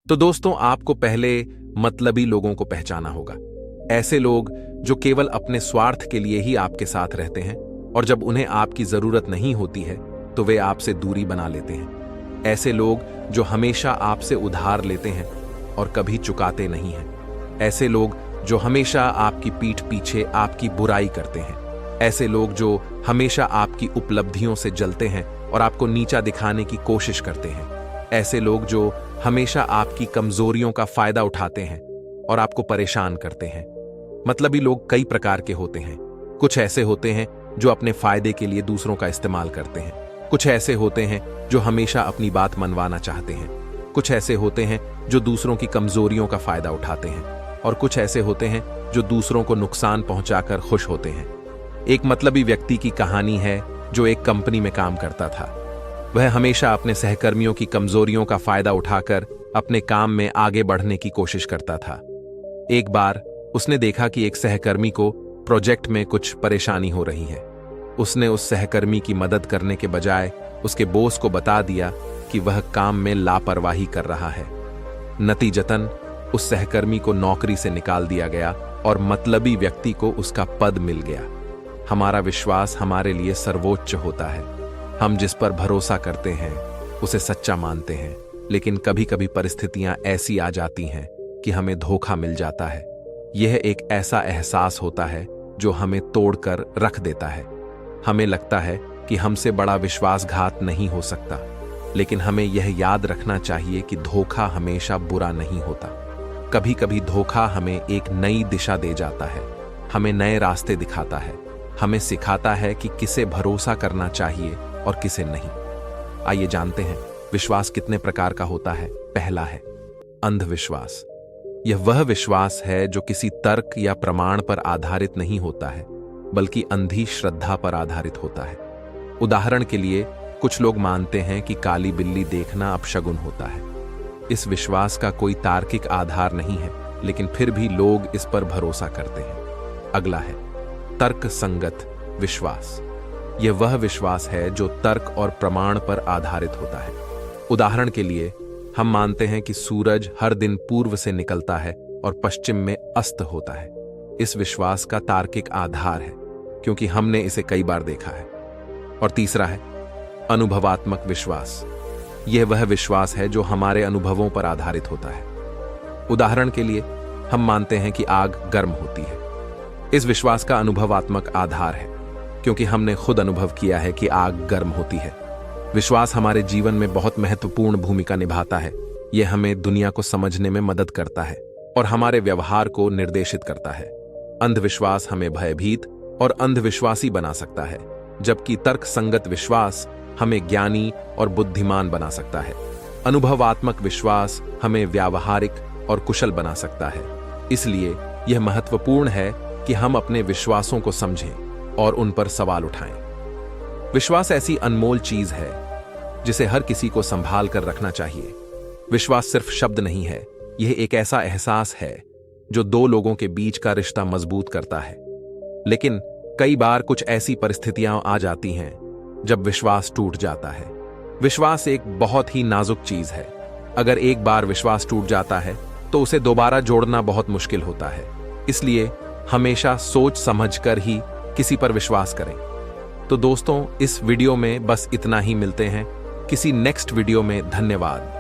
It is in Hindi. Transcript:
तो दोस्तों, आपको पहले मतलबी लोगों को पहचाना होगा। ऐसे लोग जो केवल अपने स्वार्थ के लिए ही आपके साथ रहते हैं और जब उन्हें आपकी जरूरत नहीं होती है तो वे आपसे दूरी बना लेते हैं। ऐसे लोग जो हमेशा आपसे उधार लेते हैं और कभी चुकाते नहीं हैं। ऐसे लोग जो हमेशा आपकी पीठ पीछे आपकी बुराई करते हैं। ऐसे लोग जो हमेशा आपकी उपलब्धियों से जलते हैं और आपको नीचा दिखाने की कोशिश करते हैं। ऐसे लोग जो हमेशा आपकी कमजोरियों का फायदा उठाते हैं और आपको परेशान करते हैं। मतलबी लोग कई प्रकार के होते हैं। कुछ ऐसे होते हैं जो अपने फायदे के लिए दूसरों का इस्तेमाल करते हैं। कुछ ऐसे होते हैं जो हमेशा अपनी बात मनवाना चाहते हैं। कुछ ऐसे होते हैं जो दूसरों की कमजोरियों का फायदा उठाते हैं और कुछ ऐसे होते हैं जो दूसरों को नुकसान पहुंचाकर खुश होते हैं। एक मतलबी व्यक्ति की कहानी है जो एक कंपनी में काम करता था। वह हमेशा अपने सहकर्मियों की कमजोरियों का फायदा उठाकर अपने काम में आगे बढ़ने की कोशिश करता था। एक बार उसने देखा कि एक सहकर्मी को प्रोजेक्ट में कुछ परेशानी हो रही है। उसने उस सहकर्मी की मदद करने के बजाय उसके बॉस को बता दिया कि वह काम में लापरवाही कर रहा है। नतीजतन उस सहकर्मी को नौकरी से निकाल दिया गया और मतलबी व्यक्ति को उसका पद मिल गया। हमारा विश्वास हमारे लिए सर्वोच्च होता है। हम जिस पर भरोसा करते हैं उसे सच्चा मानते हैं, लेकिन कभी कभी परिस्थितियां ऐसी आ जाती हैं कि हमें धोखा मिल जाता है। यह एक ऐसा एहसास होता है जो हमें तोड़कर रख देता है। हमें लगता है कि हमसे बड़ा विश्वासघात नहीं हो सकता, लेकिन हमें यह याद रखना चाहिए कि धोखा हमेशा बुरा नहीं होता। कभी कभी धोखा हमें एक नई दिशा दे जाता है, हमें नए रास्ते दिखाता है, हमें सिखाता है कि किसे भरोसा करना चाहिए और किसे नहीं। आइए जानते हैं विश्वास कितने प्रकार का होता है। पहला है अंधविश्वास। यह वह विश्वास है जो किसी तर्क या प्रमाण पर आधारित नहीं होता है, बल्कि अंधी श्रद्धा पर आधारित होता है। उदाहरण के लिए, कुछ लोग मानते हैं कि काली बिल्ली देखना अपशगुन होता है। इस विश्वास का कोई तार्किक आधार नहीं है, लेकिन फिर भी लोग इस पर भरोसा करते हैं। अगला है तर्क संगत विश्वास। यह वह विश्वास है जो तर्क और प्रमाण पर आधारित होता है। उदाहरण के लिए, हम मानते हैं कि सूरज हर दिन पूर्व से निकलता है और पश्चिम में अस्त होता है। इस विश्वास का तार्किक आधार है क्योंकि हमने इसे कई बार देखा है। और तीसरा है अनुभवात्मक विश्वास। यह वह विश्वास है जो हमारे अनुभवों पर आधारित होता है। उदाहरण के लिए, हम मानते हैं कि आग गर्म होती है। इस विश्वास का अनुभवात्मक आधार है क्योंकि हमने खुद अनुभव किया है कि आग गर्म होती है। विश्वास हमारे जीवन में बहुत महत्वपूर्ण भूमिका निभाता है। यह हमें दुनिया को समझने में मदद करता है और हमारे व्यवहार को निर्देशित करता है। अंधविश्वास हमें भयभीत और अंधविश्वासी बना सकता है, जबकि तर्क संगत विश्वास हमें ज्ञानी और बुद्धिमान बना सकता है। अनुभवात्मक विश्वास हमें व्यावहारिक और कुशल बना सकता है। इसलिए यह महत्वपूर्ण है कि हम अपने विश्वासों को समझें और उन पर सवाल उठाएं। विश्वास ऐसी अनमोल चीज है जिसे हर किसी को संभाल कर रखना चाहिए। विश्वास सिर्फ शब्द नहीं है, यह एक ऐसा एहसास है जो दो लोगों के बीच का रिश्ता मजबूत करता है। लेकिन कई बार कुछ ऐसी परिस्थितियां आ जाती हैं जब विश्वास टूट जाता है। विश्वास एक बहुत ही नाजुक चीज है। अगर एक बार विश्वास टूट जाता है तो उसे दोबारा जोड़ना बहुत मुश्किल होता है। इसलिए हमेशा सोच समझकर ही किसी पर विश्वास करें। तो दोस्तों, इस वीडियो में बस इतना ही। मिलते हैं किसी नेक्स्ट वीडियो में। धन्यवाद।